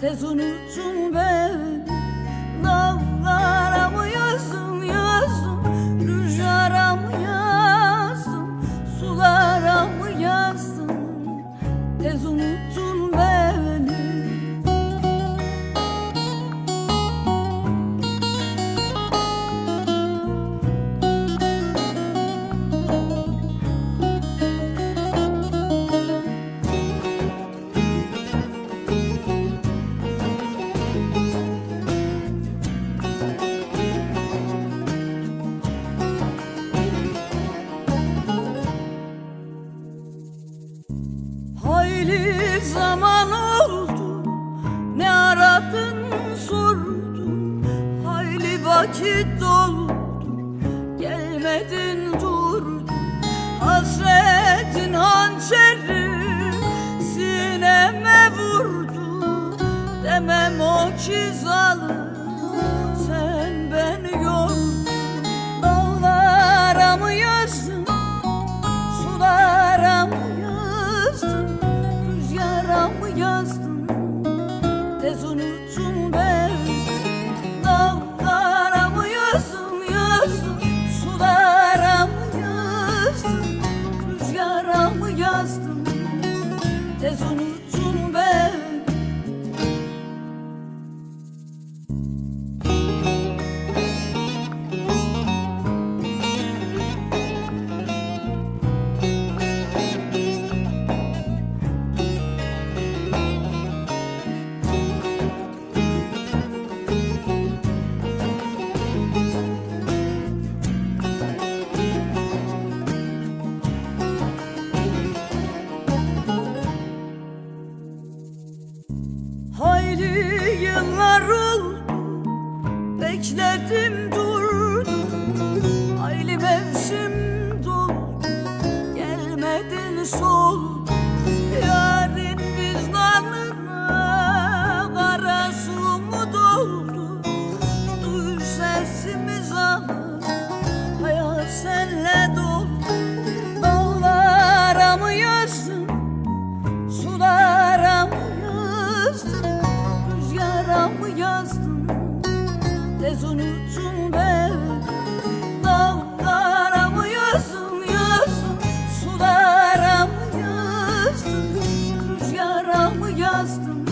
tez unuttun beni. Dağlara mı yazdım yazdım, rüzgara mı yazdım, sulara mı yazdım, tez unuttun beni. Hayli zaman oldu, ne aradın sordun, hayli vakit doldu, gelmedin durdun. Hasretin hançeri sineme vurdu, demem o ki zalim sen beni yordun. Dağlara mı yazdın, sulara mı yazdın, rüzgara mı yazdın, tez unuttun beni. Dağlara mı yazdım yazdım, sulara mı yazdım, rüzgara mı yazdım, tez unuttun beni. Hayli yıllar oldu, bekledim durdum, hayli mevsim doldu, gelmedin soldu. Yarın vicdanına kara su mu doldu, duy sesimiz alır, hayat senle doldu. Dağlara mı yazdın, sulara mı yazdın, rüzgara mı yazdın, tez unuttun beni. Dağlara mı yazdın yazdım, sulara mı yazdın, rüzgara mı yazdın,